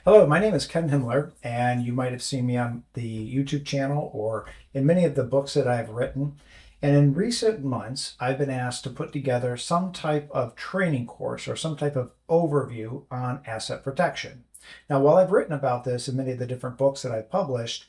Hello, my name is Ken Himmler, and you might have seen me on the YouTube channel or in many of the books that I've written. And in recent months, I've been asked to put together some type of training course or some type of overview on asset protection. Now, while I've written about this in many of the different books that I've published,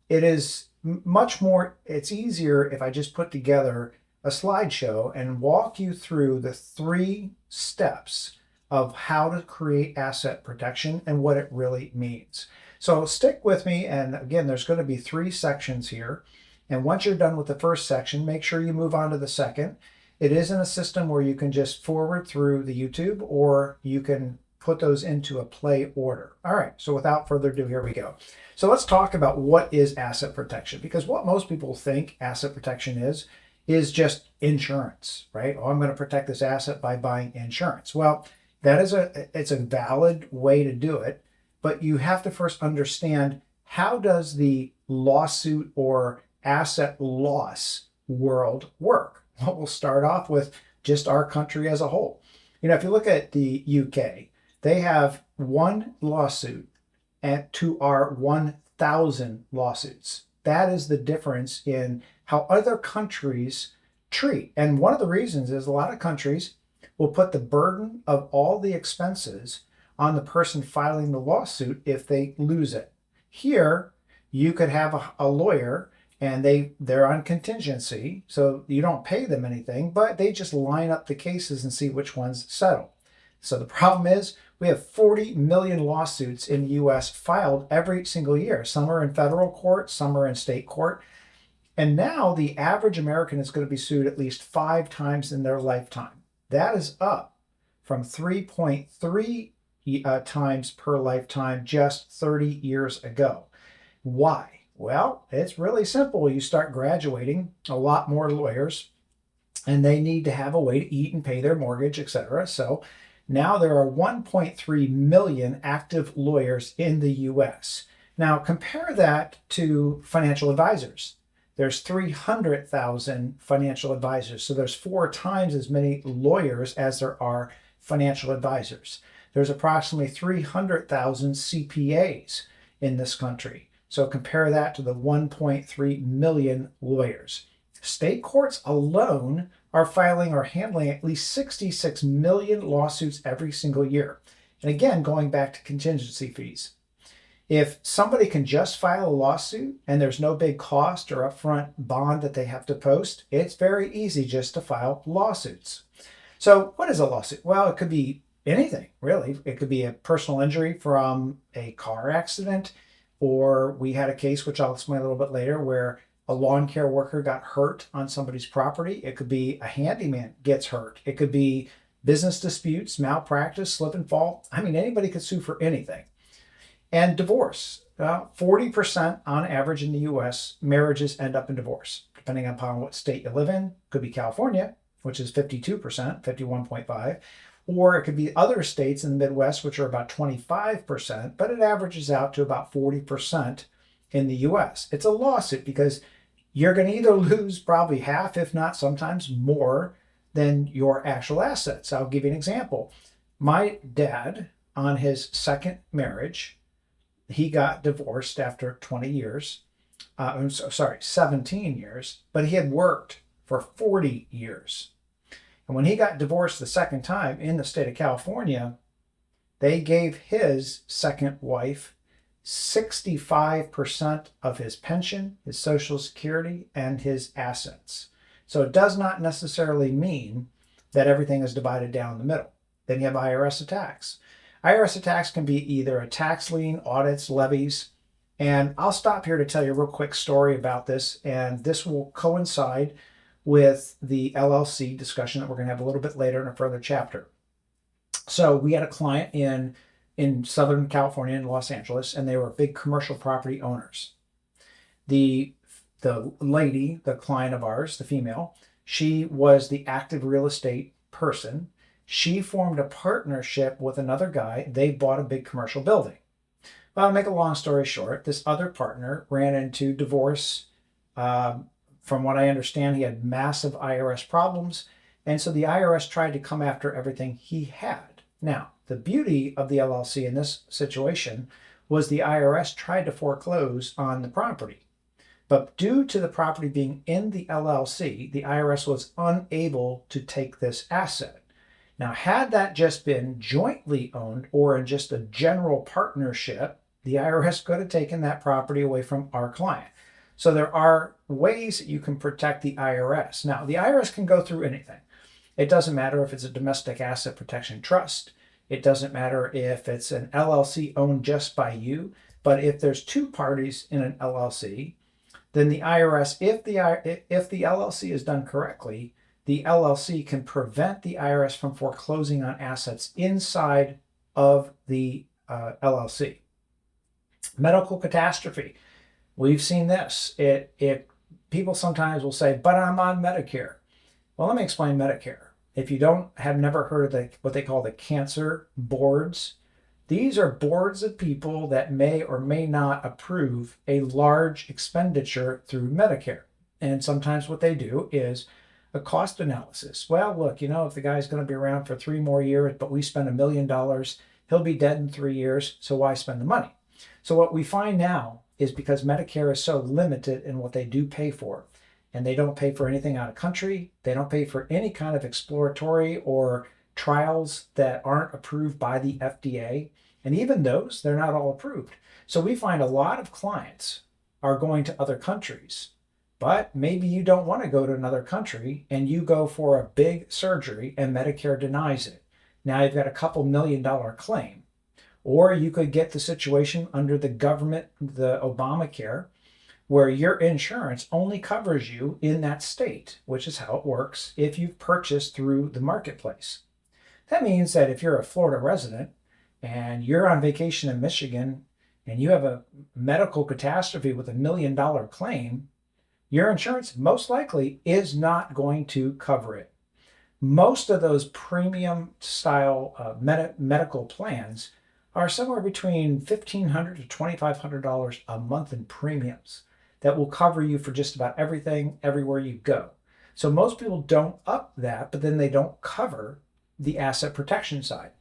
it is much more, it's easier if I just put together a slideshow and walk you through the 3 steps of how to create asset protection and what it really means. So stick with me. And again, there's going to be 3 sections here. And once you're done with the first section, make sure you move on to the second. It isn't a system where you can just forward through the YouTube or you can put those into a play order. All right, so without further ado, here we go. So let's talk about what is asset protection, because what most people think asset protection is just insurance, right? Oh, I'm going to protect this asset by buying insurance. Well, it's a valid way to do it, but you have to first understand, how does the lawsuit or asset loss world work? Well, we'll start off with just our country as a whole. If you look at the UK, they have one lawsuit and to our 1,000 lawsuits. That is the difference in how other countries treat. And one of the reasons is a lot of countries will put the burden of all the expenses on the person filing the lawsuit if they lose it. Here, you could have a lawyer and they're on contingency, so you don't pay them anything, but they just line up the cases and see which ones settle. So the problem is we have 40 million lawsuits in the US filed every single year. Some are in federal court, some are in state court. And now the average American is going to be sued at least 5 times in their lifetime. That is up from 3.3 times per lifetime just 30 years ago. Why? Well, it's really simple. You start graduating a lot more lawyers, and they need to have a way to eat and pay their mortgage, etc. So now there are 1.3 million active lawyers in the US. Now compare that to financial advisors. There's 300,000 financial advisors. So there's 4 times as many lawyers as there are financial advisors. There's approximately 300,000 CPAs in this country. So compare that to the 1.3 million lawyers. State courts alone are filing or handling at least 66 million lawsuits every single year. And again, going back to contingency fees. If somebody can just file a lawsuit and there's no big cost or upfront bond that they have to post, it's very easy just to file lawsuits. So what is a lawsuit? Well, it could be anything, really. It could be a personal injury from a car accident, or we had a case, which I'll explain a little bit later, where a lawn care worker got hurt on somebody's property. It could be a handyman gets hurt. It could be business disputes, malpractice, slip and fall. I mean, anybody could sue for anything. And divorce. 40% on average in the US, marriages end up in divorce, depending upon what state you live in. Could be California, which is 52%, 51.5, or it could be other states in the Midwest, which are about 25%, but it averages out to about 40% in the US. It's a lawsuit because you're going to either lose probably half, if not sometimes more, than your actual assets. I'll give you an example. My dad, on his second marriage, he got divorced after 20 years. 17 years, but he had worked for 40 years. And when he got divorced the second time in the state of California, they gave his second wife 65% of his pension, his Social Security, and his assets. So it does not necessarily mean that everything is divided down the middle. Then you have IRS attacks. IRS attacks can be either a tax lien, audits, levies. And I'll stop here to tell you a real quick story about this. And this will coincide with the LLC discussion that we're going to have a little bit later in a further chapter. So we had a client in Southern California, in Los Angeles, and they were big commercial property owners. The lady, the client of ours, the female, she was the active real estate person. She formed a partnership with another guy. They bought a big commercial building. Well, to make a long story short, this other partner ran into divorce. From what I understand, he had massive IRS problems. And so the IRS tried to come after everything he had. Now, the beauty of the LLC in this situation was the IRS tried to foreclose on the property. But due to the property being in the LLC, the IRS was unable to take this asset. Now, had that just been jointly owned or in just a general partnership, the IRS could have taken that property away from our client. So there are ways that you can protect the IRS. Now, the IRS can go through anything. It doesn't matter if it's a domestic asset protection trust. It doesn't matter if it's an LLC owned just by you. But if there's two parties in an LLC, then the IRS, if the LLC is done correctly, the LLC can prevent the IRS from foreclosing on assets inside of the LLC. Medical catastrophe. We've seen this. People sometimes will say, but I'm on Medicare. Well, let me explain Medicare. If you have never heard of what they call the cancer boards, these are boards of people that may or may not approve a large expenditure through Medicare. And sometimes what they do is a cost analysis. Well, look, if the guy's going to be around for 3 more years, but we spend $1 million, he'll be dead in 3 years, so why spend the money? So what we find now is because Medicare is so limited in what they do pay for, and they don't pay for anything out of country, they don't pay for any kind of exploratory or trials that aren't approved by the FDA, and even those, they're not all approved. So we find a lot of clients are going to other countries, but maybe you don't want to go to another country and you go for a big surgery and Medicare denies it. Now you've got a couple $1 million claim. Or you could get the situation under the government, the Obamacare, where your insurance only covers you in that state, which is how it works if you've purchased through the marketplace. That means that if you're a Florida resident and you're on vacation in Michigan and you have a medical catastrophe with $1 million claim, your insurance most likely is not going to cover it. Most of those premium style medical plans are somewhere between $1,500 to $2,500 a month in premiums that will cover you for just about everything, everywhere you go. So most people don't up that, but then they don't cover the asset protection side.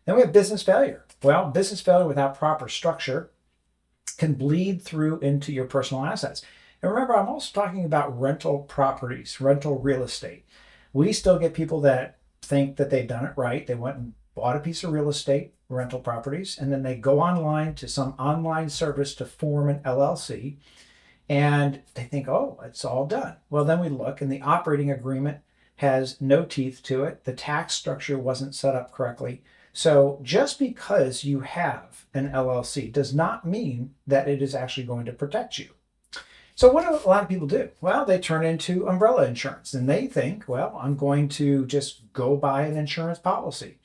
Then we have business failure. Well, business failure without proper structure can bleed through into your personal assets. And remember, I'm also talking about rental properties, rental real estate. We still get people that think that they've done it right. They went and bought a piece of real estate, rental properties, and then they go online to some online service to form an LLC, and they think, oh, it's all done. Well, then we look, and the operating agreement has no teeth to it. The tax structure wasn't set up correctly. So just because you have an LLC does not mean that it is actually going to protect you. So what do a lot of people do? Well, they turn into umbrella insurance, and they think, well, I'm going to just go buy an insurance policy.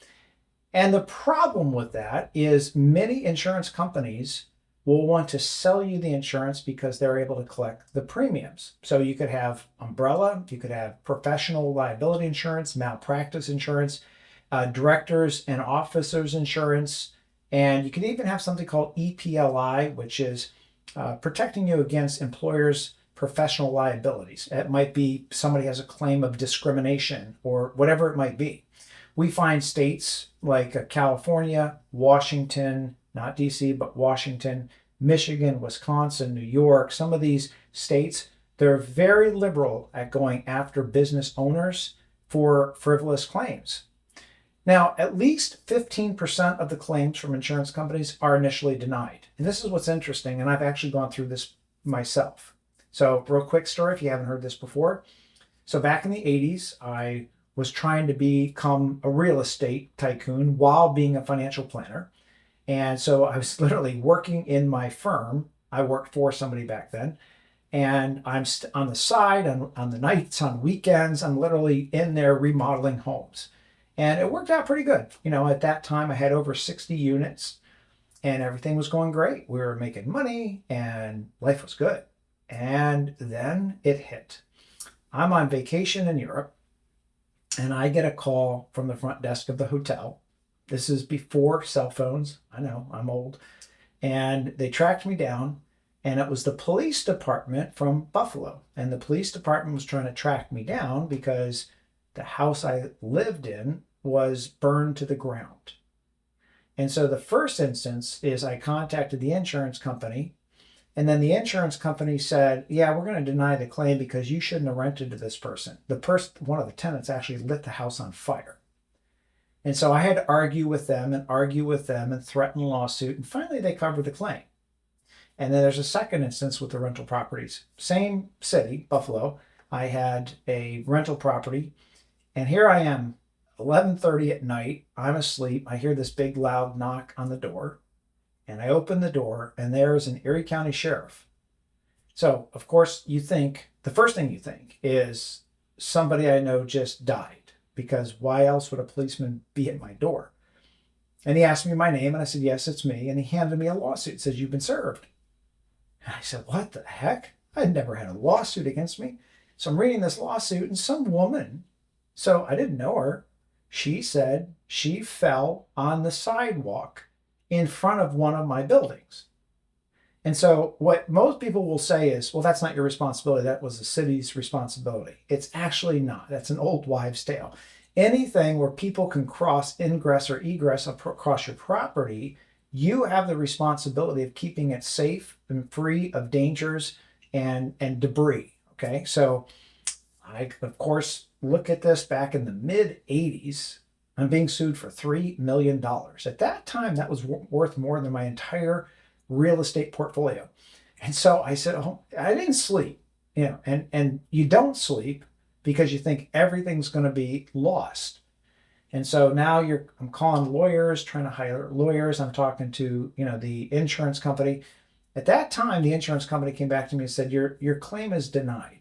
And the problem with that is many insurance companies will want to sell you the insurance because they're able to collect the premiums. So you could have umbrella, you could have professional liability insurance, malpractice insurance, directors and officers insurance, and you can even have something called EPLI, which is protecting you against employers' professional liabilities. It might be somebody has a claim of discrimination or whatever it might be. We find states like California, Washington, not DC, but Washington, Michigan, Wisconsin, New York, some of these states, they're very liberal at going after business owners for frivolous claims. Now, at least 15% of the claims from insurance companies are initially denied. And this is what's interesting, and I've actually gone through this myself. So, real quick story if you haven't heard this before. So, back in the 80s, I was trying to become a real estate tycoon while being a financial planner. And so I was literally working in my firm. I worked for somebody back then. And I'm on the side, on the nights, on weekends, I'm literally in there remodeling homes. And it worked out pretty good. At that time, I had over 60 units and everything was going great. We were making money and life was good. And then it hit. I'm on vacation in Europe. And I get a call from the front desk of the hotel. This is before cell phones. I know, I'm old. And they tracked me down, and it was the police department from Buffalo. And the police department was trying to track me down because the house I lived in was burned to the ground. And so the first instance is I contacted the insurance company, and then the insurance company said, yeah, we're going to deny the claim because you shouldn't have rented to this person. One of the tenants actually lit the house on fire. And so I had to argue with them and threaten a lawsuit. And finally, they covered the claim. And then there's a second instance with the rental properties. Same city, Buffalo. I had a rental property, and here I am, 11:30 at night. I'm asleep. I hear this big loud knock on the door, and I open the door, and there's an Erie County sheriff. So, of course, the first thing you think is somebody I know just died, because why else would a policeman be at my door? And he asked me my name, and I said, yes, it's me. And he handed me a lawsuit. It says, you've been served. And I said, what the heck? I'd never had a lawsuit against me. So I'm reading this lawsuit, and some woman, so I didn't know her, she said she fell on the sidewalk in front of one of my buildings. And so what most people will say is, well, that's not your responsibility. That was the city's responsibility. It's actually not. That's an old wives' tale. Anything where people can cross ingress or egress across your property, you have the responsibility of keeping it safe and free of dangers and debris. Okay. So I, of course, look at this back in the mid 80s. I'm being sued for $3 million. At that time, that was worth more than my entire real estate portfolio. And so I said, oh, I didn't sleep, and you don't sleep because you think everything's going to be lost. And so now I'm calling lawyers, trying to hire lawyers. I'm talking to, the insurance company. At that time, the insurance company came back to me and said, your claim is denied.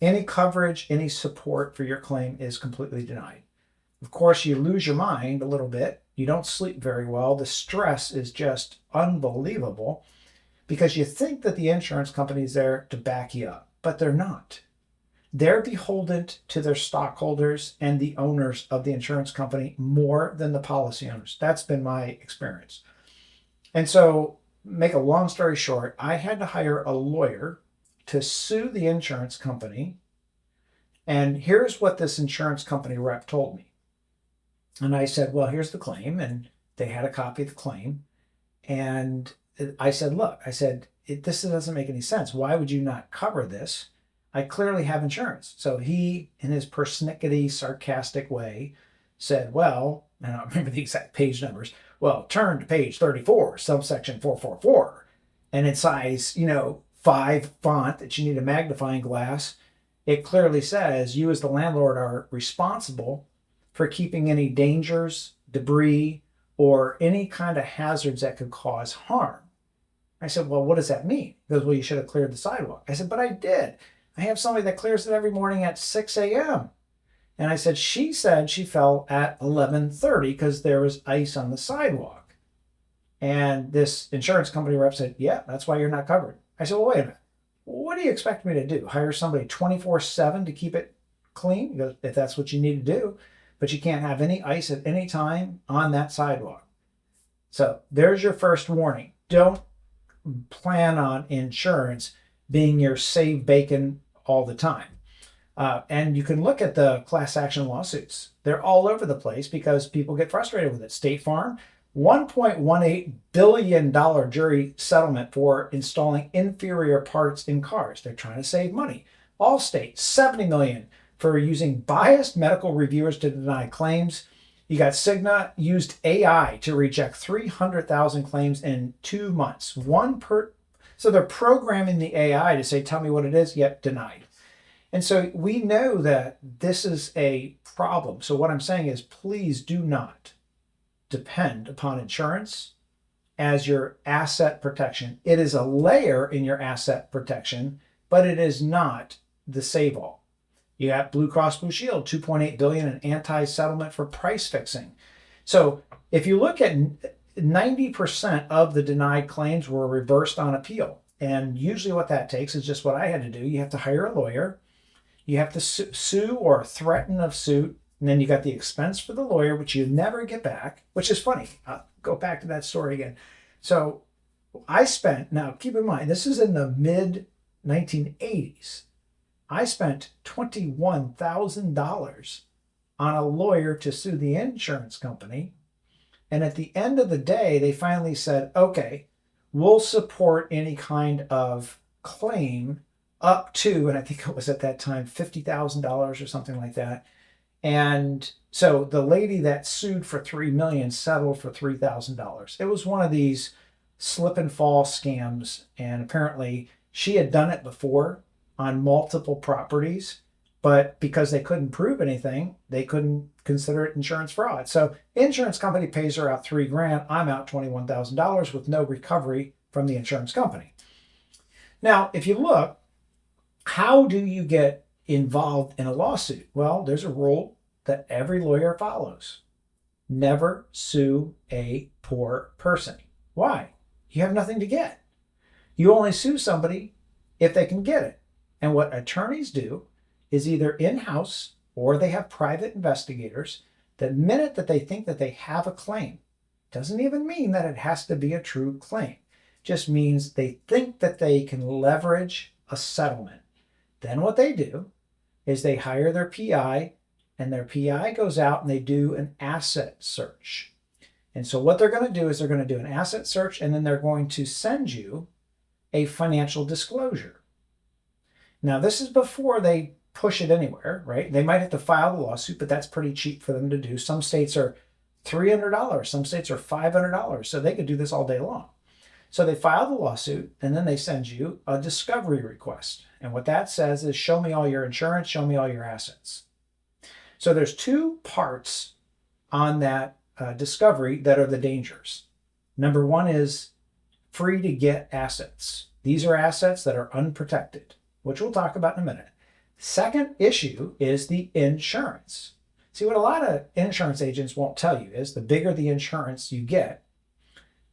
Any coverage, any support for your claim is completely denied. Of course, you lose your mind a little bit. You don't sleep very well. The stress is just unbelievable because you think that the insurance company is there to back you up, but they're not. They're beholden to their stockholders and the owners of the insurance company more than the policy owners. That's been my experience. And so, make a long story short, I had to hire a lawyer to sue the insurance company. And here's what this insurance company rep told me. And I said, well, here's the claim. And they had a copy of the claim. And I said, look, this doesn't make any sense. Why would you not cover this? I clearly have insurance. So he, in his persnickety, sarcastic way, said, well, and I don't remember the exact page numbers. Well, turn to page 34, subsection 444. And in size, 5 font that you need a magnifying glass, it clearly says you as the landlord are responsible for keeping any dangers, debris, or any kind of hazards that could cause harm. I said, well, what does that mean? He goes, well, you should have cleared the sidewalk. I said, but I did. I have somebody that clears it every morning at 6 a.m. And I said, she said she fell at 11:30 because there was ice on the sidewalk. And this insurance company rep said, yeah, that's why you're not covered. I said, well, wait a minute. What do you expect me to do? Hire somebody 24/7 to keep it clean? He goes, if that's what you need to do, but you can't have any ice at any time on that sidewalk. So there's your first warning. Don't plan on insurance being your save bacon all the time. And you can look at the class action lawsuits. They're all over the place because people get frustrated with it. State Farm, $1.18 billion jury settlement for installing inferior parts in cars. They're trying to save money. Allstate, $70 million for using biased medical reviewers to deny claims. You got Cigna used AI to reject 300,000 claims in 2 months. So they're programming the AI to say, tell me what it is, yet denied. And so we know that this is a problem. So what I'm saying is, please do not depend upon insurance as your asset protection. It is a layer in your asset protection, but it is not the save-all. You got Blue Cross Blue Shield, $2.8 billion in anti-settlement for price fixing. So if you look at 90% of the denied claims were reversed on appeal. And usually what that takes is just what I had to do. You have to hire a lawyer. You have to sue or threaten of suit. And then you got the expense for the lawyer, which you never get back, which is funny. I'll go back to that story again. So now keep in mind, this is in the mid 1980s. I spent $21,000 on a lawyer to sue the insurance company. And at the end of the day, they finally said, okay, we'll support any kind of claim up to, and I think it was at that time, $50,000 or something like that. And so the lady that sued for $3 million settled for $3,000. It was one of these slip and fall scams. And apparently she had done it before on multiple properties, but because they couldn't prove anything, they couldn't consider it insurance fraud. So insurance company pays her out $3,000. I'm out $21,000 with no recovery from the insurance company. Now, if you look, how do you get involved in a lawsuit? Well, there's a rule that every lawyer follows. Never sue a poor person. Why? You have nothing to get. You only sue somebody if they can get it. And what attorneys do is either in-house or they have private investigators. The minute that they think that they have a claim, doesn't even mean that it has to be a true claim. Just means they think that they can leverage a settlement. Then what they do is they hire their PI, and their PI goes out and they do an asset search. And so what they're going to do is they're going to do an asset search, and then they're going to send you a financial disclosure. Now, this is before they push it anywhere, right? They might have to file the lawsuit, but that's pretty cheap for them to do. Some states are $300, some states are $500, so they could do this all day long. So they file the lawsuit, and then they send you a discovery request. And what that says is, show me all your insurance, show me all your assets. So there's two parts on that discovery that are the dangers. Number one is free to get assets. These are assets that are unprotected, which we'll talk about in a minute. Second issue is the insurance. See, what a lot of insurance agents won't tell you is the bigger the insurance you get,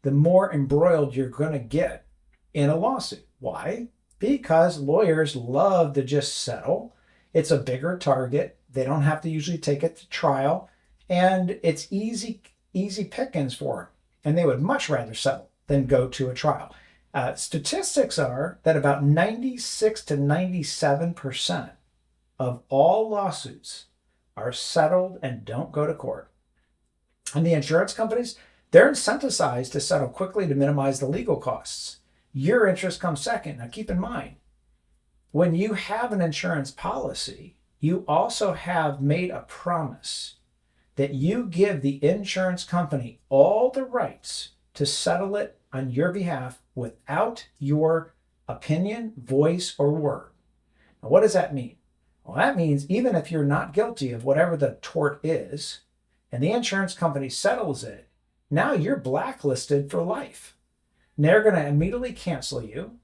the more embroiled you're going to get in a lawsuit. Why? Because lawyers love to just settle. It's a bigger target. They don't have to usually take it to trial, and it's easy pickings for them. And they would much rather settle than go to a trial. Statistics are that about 96 to 97% of all lawsuits are settled and don't go to court. And the insurance companies, they're incentivized to settle quickly to minimize the legal costs. Your interest comes second. Now keep in mind, when you have an insurance policy, you also have made a promise that you give the insurance company all the rights to settle it on your behalf without your opinion, voice, or word. Now, what does that mean? Well, that means even if you're not guilty of whatever the tort is, and the insurance company settles it, now you're blacklisted for life. And they're going to immediately cancel you.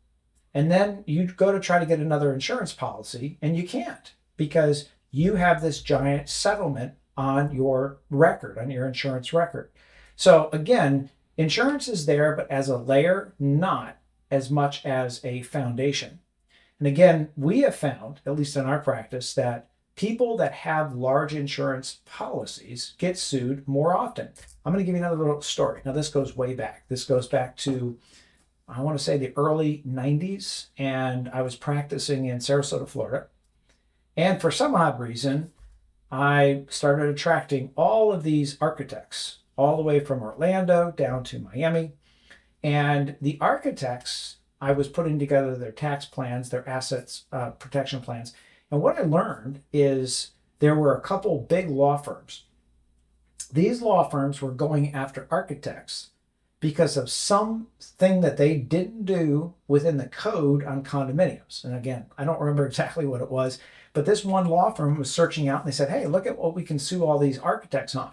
And then you go to try to get another insurance policy, and you can't because you have this giant settlement on your record, on your insurance record. So again, insurance is there, but as a layer, not as much as a foundation. And again, we have found, at least in our practice, that people that have large insurance policies get sued more often. I'm going to give you another little story. Now, this goes way back. This goes back to, I want to say, the early 90s, and I was practicing in Sarasota, Florida. And for some odd reason, I started attracting all of these architects, all the way from Orlando down to Miami. And the architects, I was putting together their tax plans, their assets protection plans. And what I learned is there were a couple big law firms. These law firms were going after architects because of something that they didn't do within the code on condominiums. And again, I don't remember exactly what it was, but this one law firm was searching out and they said, hey, look at what we can sue all these architects on.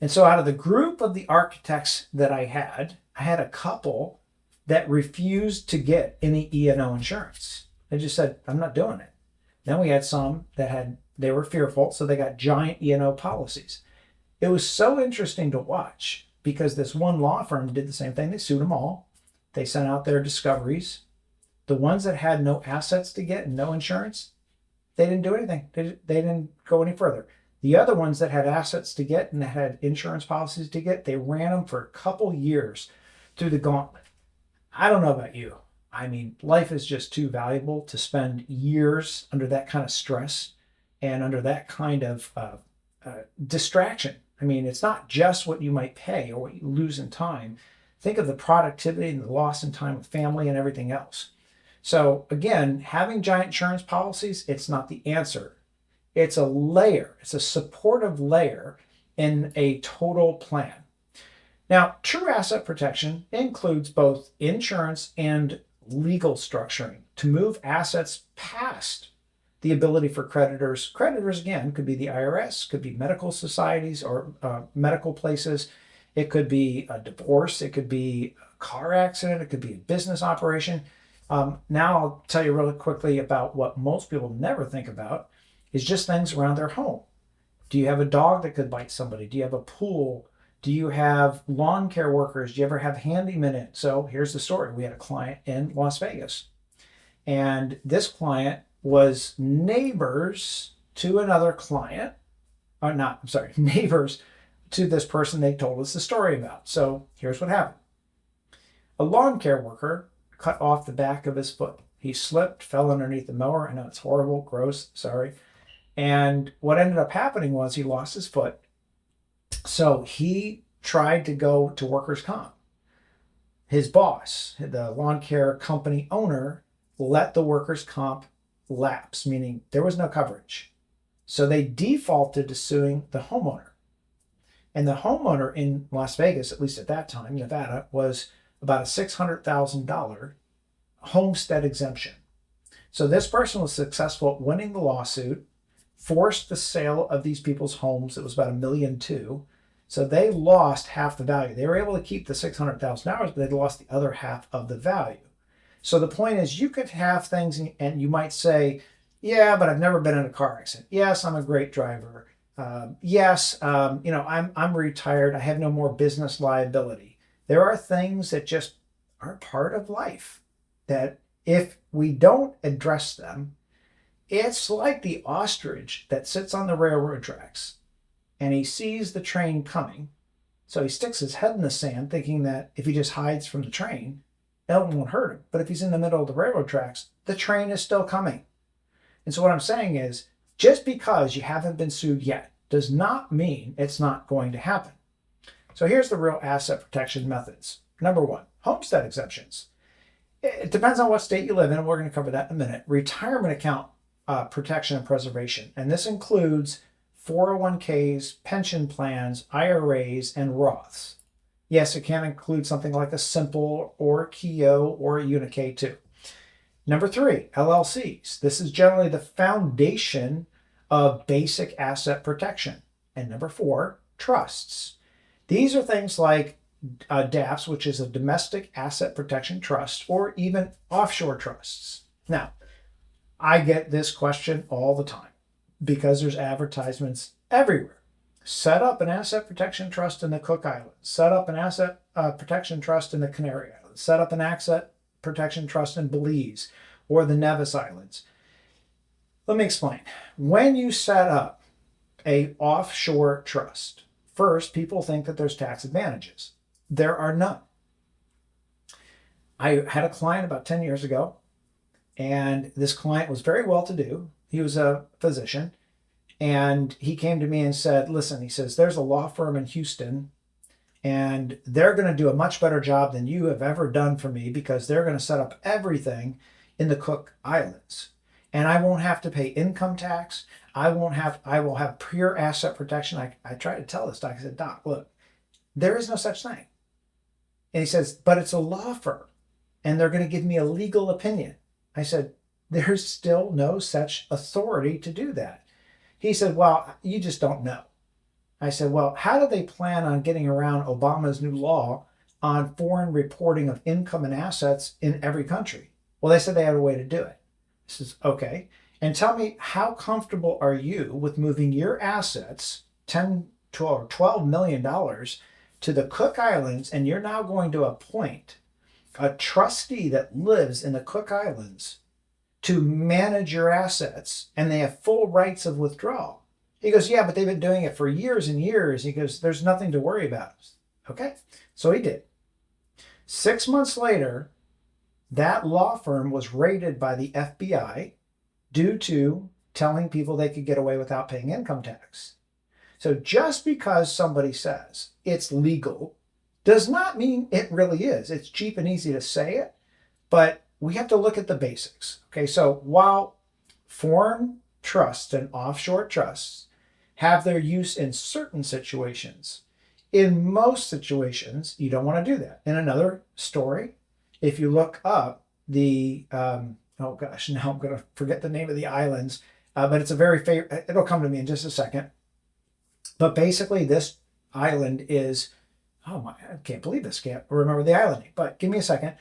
And so out of the group of the architects that I had a couple that refused to get any E&O insurance. They just said, I'm not doing it. Then we had some that they were fearful, so they got giant E&O policies. It was so interesting to watch because this one law firm did the same thing. They sued them all. They sent out their discoveries. The ones that had no assets to get and no insurance, they didn't do anything. They didn't go any further. The other ones that had assets to get and that had insurance policies to get, they ran them for a couple years through the gauntlet. I don't know about you. I mean, life is just too valuable to spend years under that kind of stress and under that kind of distraction I mean, it's not just what you might pay or what you lose in time. Think of the productivity and the loss in time with family and everything else. So again, having giant insurance policies, it's not the answer. It's a layer, it's a supportive layer in a total plan. Now, true asset protection includes both insurance and legal structuring to move assets past the ability for creditors. Creditors, again, could be the IRS, could be medical societies or medical places. It could be a divorce. It could be a car accident. It could be a business operation. Now I'll tell you really quickly about what most people never think about is just things around their home. Do you have a dog that could bite somebody? Do you have a pool? Do you have lawn care workers? Do you ever have handymen in? So here's the story. We had a client in Las Vegas, and this client was neighbors to another client, or not, I'm sorry, neighbors to this person they told us the story about. So here's what happened. A lawn care worker cut off the back of his foot. He slipped, fell underneath the mower. I know it's horrible, gross, sorry. And what ended up happening was he lost his foot. So he tried to go to workers' comp. His boss, the lawn care company owner, let the workers' comp lapse, meaning there was no coverage. So they defaulted to suing the homeowner. And the homeowner in Las Vegas, at least at that time, Nevada, was about a $600,000 homestead exemption. So this person was successful at winning the lawsuit, forced the sale of these people's homes. It was about $1.2 million. So they lost half the value. They were able to keep the $600,000, but they lost the other half of the value. So the point is, you could have things and you might say, yeah, but I've never been in a car accident. Yes, I'm a great driver. Yes, I'm retired. I have no more business liability. There are things that just are part of life that if we don't address them, it's like the ostrich that sits on the railroad tracks and he sees the train coming. So he sticks his head in the sand thinking that if he just hides from the train, it won't hurt him. But if he's in the middle of the railroad tracks, the train is still coming. And so what I'm saying is, just because you haven't been sued yet does not mean it's not going to happen. So here's the real asset protection methods. Number one, homestead exemptions. It depends on what state you live in. We're going to cover that in a minute. Retirement account protection and preservation. And this includes 401ks, pension plans, IRAs, and Roths. Yes, it can include something like a Simple or a Keogh or a Unikay too. Number three, LLCs. This is generally the foundation of basic asset protection. And number four, trusts. These are things like DAPTs, which is a domestic asset protection trust, or even offshore trusts. Now, I get this question all the time because there's advertisements everywhere. Set up an asset protection trust in the Cook Islands. Set up an asset protection trust in the Canary Islands. Set up an asset protection trust in Belize or the Nevis Islands. Let me explain. When you set up an offshore trust, first, people think that there's tax advantages. There are none. I had a client about 10 years ago, and this client was very well-to-do. He was a physician. And he came to me and said, listen, he says, there's a law firm in Houston and they're going to do a much better job than you have ever done for me because they're going to set up everything in the Cook Islands. And I won't have to pay income tax. I will have pure asset protection. I tried to tell this doc, I said, Doc, look, there is no such thing. And he says, but it's a law firm and they're going to give me a legal opinion. I said, there's still no such authority to do that. He said, well, you just don't know. I said, well, how do they plan on getting around Obama's new law on foreign reporting of income and assets in every country? Well, they said they had a way to do it. I says, okay. And tell me, how comfortable are you with moving your assets, $10 or $12 million, to the Cook Islands, and you're now going to appoint a trustee that lives in the Cook Islands to manage your assets, and they have full rights of withdrawal? He goes, yeah, but they've been doing it for years and years. He goes, there's nothing to worry about. Okay, so he did. 6 months later, that law firm was raided by the FBI due to telling people they could get away without paying income tax. So just because somebody says it's legal does not mean it really is. It's cheap and easy to say it, but we have to look at the basics. Okay, so while foreign trusts and offshore trusts have their use in certain situations, in most situations, you don't want to do that. In another story, if you look up oh gosh, now I'm going to forget the name of the islands, but it's a very favorite, it'll come to me in just a second. But basically, this island is, oh my, I can't believe this, can't remember the island name, but give me a second.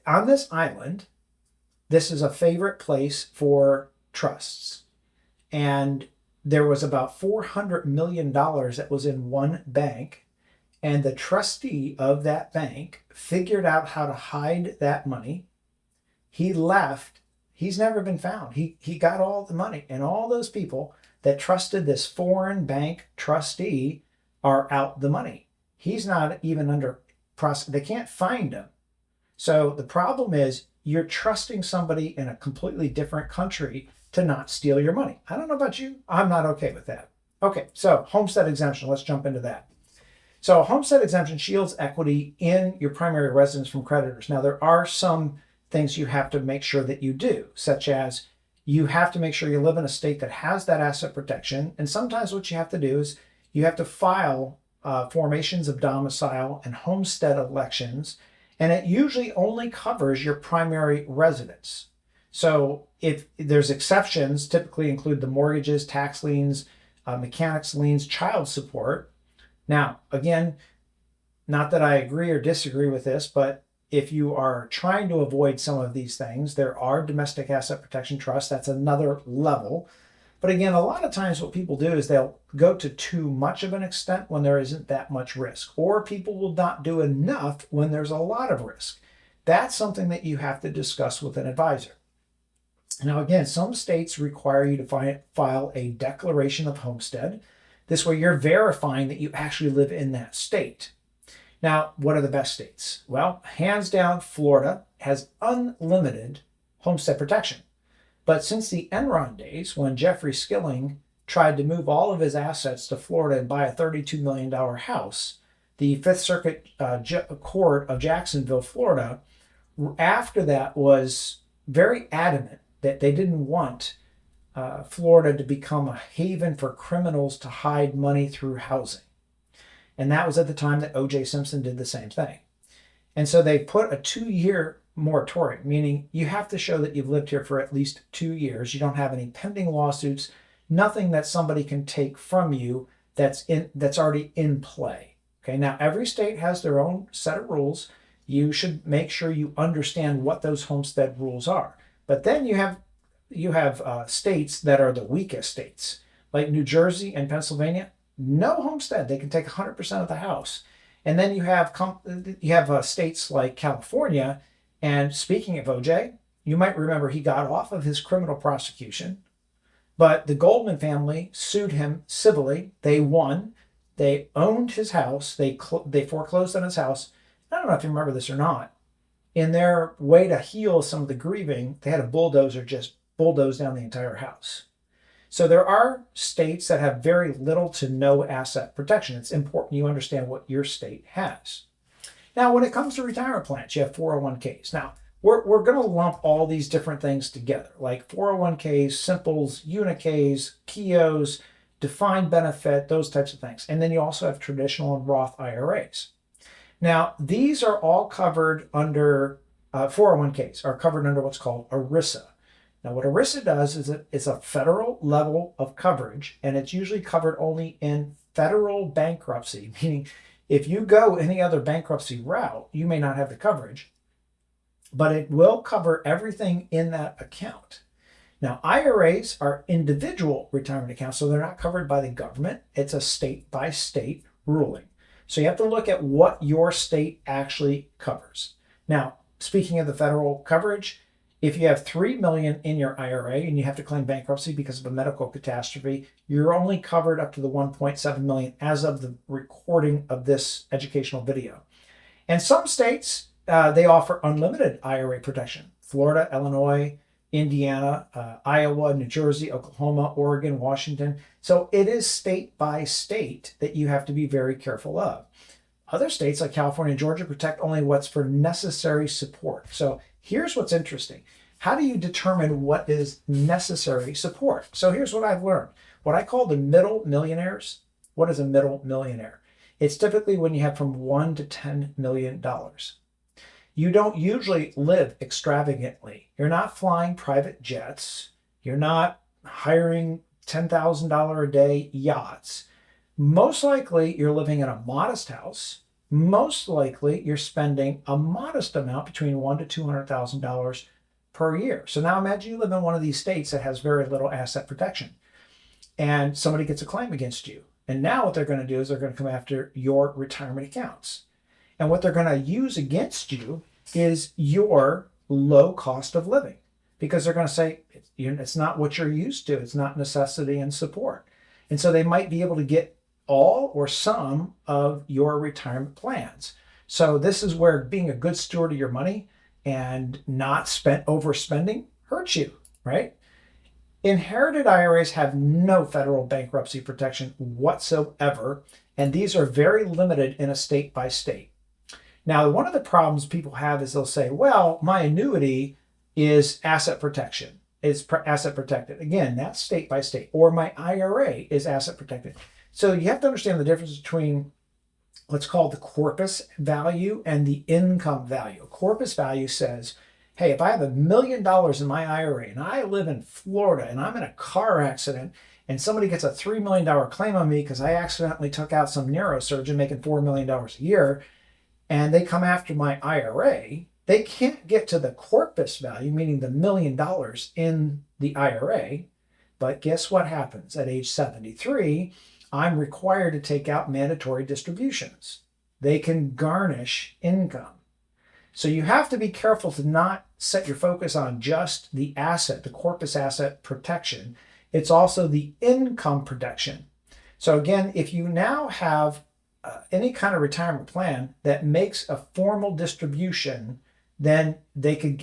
On this island, this is a favorite place for trusts. And there was about $400 million that was in one bank. And the trustee of that bank figured out how to hide that money. He left. He's never been found. He got all the money. And all those people that trusted this foreign bank trustee are out the money. He's not even under process. They can't find him. So the problem is you're trusting somebody in a completely different country to not steal your money. I don't know about you. I'm not okay with that. Okay, so homestead exemption. Let's jump into that. So a homestead exemption shields equity in your primary residence from creditors. Now, there are some things you have to make sure that you do, such as you have to make sure you live in a state that has that asset protection. And sometimes what you have to do is you have to file formations of domicile and homestead elections, and it usually only covers your primary residence. So if there's exceptions, typically include the mortgages, tax liens, mechanics liens, child support. Now, again, not that I agree or disagree with this, but if you are trying to avoid some of these things, there are domestic asset protection trusts. That's another level. But again, a lot of times what people do is they'll go to too much of an extent when there isn't that much risk, or people will not do enough when there's a lot of risk. That's something that you have to discuss with an advisor. Now, again, some states require you to file a declaration of homestead. This way you're verifying that you actually live in that state. Now, what are the best states? Well, hands down, Florida has unlimited homestead protection. But since the Enron days, when Jeffrey Skilling tried to move all of his assets to Florida and buy a $32 million house, the Fifth Circuit Court of Jacksonville, Florida, after that was very adamant that they didn't want Florida to become a haven for criminals to hide money through housing. And that was at the time that O.J. Simpson did the same thing. And so they put a 2-year moratorium, meaning you have to show that you've lived here for at least 2 years. You don't have any pending lawsuits, nothing that somebody can take from you that's already in play. Okay, now every state has their own set of rules. You should make sure you understand what those homestead rules are. But then you have states that are the weakest states, like New Jersey and Pennsylvania. No homestead; they can take 100% of the house. And then you have states like California. And speaking of OJ, you might remember he got off of his criminal prosecution, but the Goldman family sued him civilly. They won. They owned his house. They foreclosed on his house. I don't know if you remember this or not. In their way to heal some of the grieving, they had a bulldozer just bulldoze down the entire house. So there are states that have very little to no asset protection. It's important you understand what your state has. Now, when it comes to retirement plans, you have 401ks. Now, we're going to lump all these different things together, like 401ks, simples, UNIKs, KEOs, defined benefit, those types of things. And then you also have traditional and Roth IRAs. Now, these are all covered under 401ks are covered under what's called ERISA. Now, what ERISA does is it's a federal level of coverage, and it's usually covered only in federal bankruptcy, meaning if you go any other bankruptcy route, you may not have the coverage, but it will cover everything in that account. Now, IRAs are individual retirement accounts, so they're not covered by the government. It's a state-by-state ruling. So you have to look at what your state actually covers. Now, speaking of the federal coverage, if you have $3 million in your IRA and you have to claim bankruptcy because of a medical catastrophe, you're only covered up to the $1.7 million as of the recording of this educational video. And some states, they offer unlimited IRA protection. Florida, Illinois, Indiana, Iowa, New Jersey, Oklahoma, Oregon, Washington. So it is state by state that you have to be very careful of. Other states like California and Georgia protect only what's for necessary support. So here's what's interesting. How do you determine what is necessary support? So here's what I've learned. What I call the middle millionaires. What is a middle millionaire? It's typically when you have from $1 to $10 million. You don't usually live extravagantly. You're not flying private jets. You're not hiring $10,000 a day yachts. Most likely you're living in a modest house. Most likely you're spending a modest amount between $100,000 to $200,000 per year. So now imagine you live in one of these states that has very little asset protection and somebody gets a claim against you. And now what they're going to do is they're going to come after your retirement accounts. And what they're going to use against you is your low cost of living, because they're going to say it's not what you're used to. It's not necessity and support. And so they might be able to get all or some of your retirement plans. So this is where being a good steward of your money and not overspending hurts you, right? Inherited IRAs have no federal bankruptcy protection whatsoever, and these are very limited in a state by state. Now, one of the problems people have is they'll say, well, my annuity is asset protection. It's asset protected. Again, that's state by state. Or my IRA is asset protected. So you have to understand the difference between what's called the corpus value and the income value. Corpus value says, hey, if I have $1 million in my IRA and I live in Florida and I'm in a car accident and somebody gets a $3 million claim on me because I accidentally took out some neurosurgeon making $4 million a year, and they come after my IRA, they can't get to the corpus value, meaning the $1 million in the IRA. But guess what happens? At age 73, I'm required to take out mandatory distributions. They can garnish income. So you have to be careful to not set your focus on just the asset, the corpus asset protection. It's also the income protection. So again, if you now have any kind of retirement plan that makes a formal distribution, then they could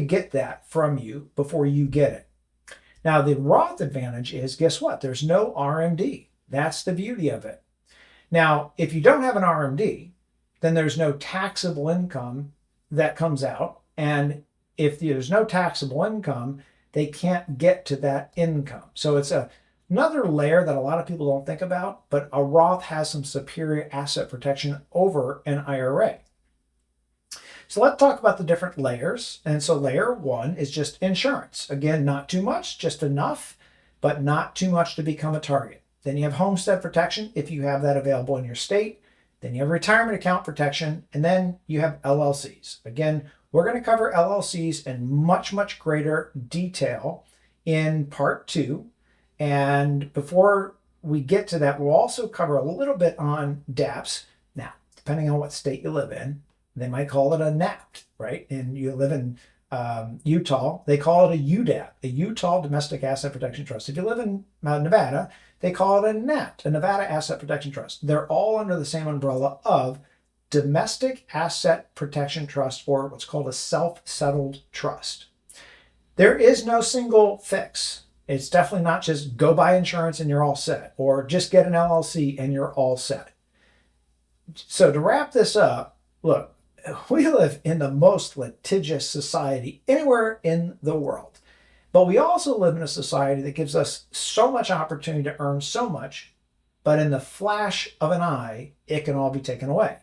get that from you before you get it. Now, the Roth advantage is, guess what? There's no RMD. That's the beauty of it. Now, if you don't have an RMD, then there's no taxable income that comes out. And if there's no taxable income, they can't get to that income. So it's another layer that a lot of people don't think about, but a Roth has some superior asset protection over an IRA. So let's talk about the different layers. And so layer one is just insurance. Again, not too much, just enough, but not too much to become a target. Then you have homestead protection if you have that available in your state. Then you have retirement account protection, and then you have LLCs. Again, we're going to cover LLCs in much, much greater detail in part 2. And before we get to that, we'll also cover a little bit on DAPTs. Now, depending on what state you live in, they might call it a NAPT, right? And you live in Utah, they call it a UDAP, a Utah Domestic Asset Protection Trust. If you live in Nevada, they call it a NAPT, a Nevada Asset Protection Trust. They're all under the same umbrella of Domestic Asset Protection Trust, or what's called a self-settled trust. There is no single fix. It's definitely not just go buy insurance and you're all set, or just get an LLC and you're all set. So to wrap this up, look, we live in the most litigious society anywhere in the world, but we also live in a society that gives us so much opportunity to earn so much, but in the flash of an eye, it can all be taken away.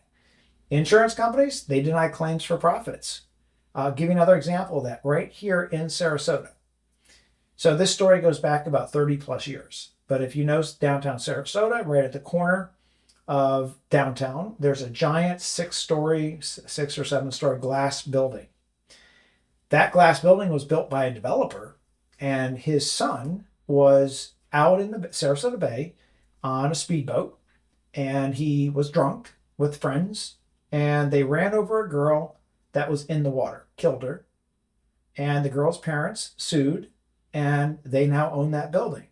Insurance companies, they deny claims for profits. I'll give you another example of that right here in Sarasota. So this story goes back about 30 plus years, but if you know downtown Sarasota, right at the corner of downtown, there's a giant 6 or 7 story glass building. That glass building was built by a developer, and his son was out in the Sarasota Bay on a speedboat, and he was drunk with friends, and they ran over a girl that was in the water, killed her, and the girl's parents sued, and they now own that building.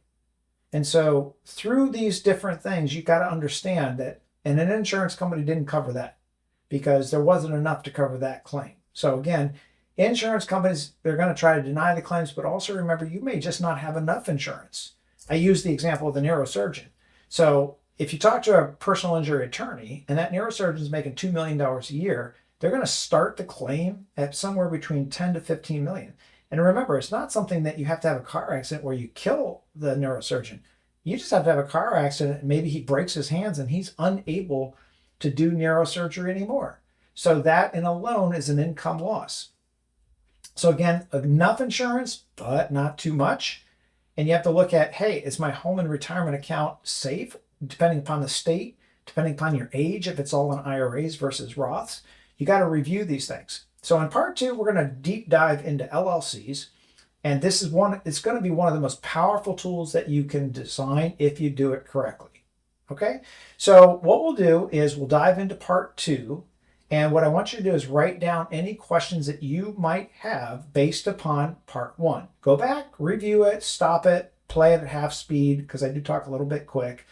And so through these different things, you got to understand that, and an insurance company didn't cover that because there wasn't enough to cover that claim. So again, Insurance companies, they're going to try to deny the claims, but also remember, you may just not have enough insurance. I use the example of the neurosurgeon. So if you talk to a personal injury attorney and that neurosurgeon is making $2 million a year, they're going to start the claim at somewhere between 10 to 15 million. And remember, it's not something that you have to have a car accident where you kill the neurosurgeon. You just have to have a car accident. Maybe he breaks his hands and he's unable to do neurosurgery anymore. So that in alone is an income loss. So again, enough insurance, but not too much. And you have to look at, hey, is my home and retirement account safe? Depending upon the state, depending upon your age, if it's all in IRAs versus Roths, you got to review these things. So in part 2, we're going to deep dive into LLCs. And this is it's going to be one of the most powerful tools that you can design if you do it correctly. Okay. So what we'll do is we'll dive into part 2. And what I want you to do is write down any questions that you might have based upon part 1. Go back, review it, stop it, play it at half speed, because I do talk a little bit quick.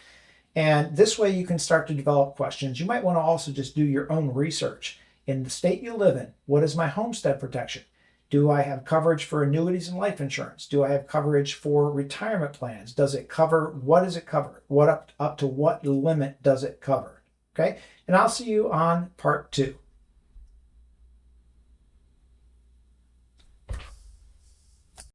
And this way you can start to develop questions. You might want to also just do your own research. In the state you live in, what is my homestead protection? Do I have coverage for annuities and life insurance? Do I have coverage for retirement plans? Does it cover, what does it cover? What up to what limit does it cover? Okay, and I'll see you on part 2.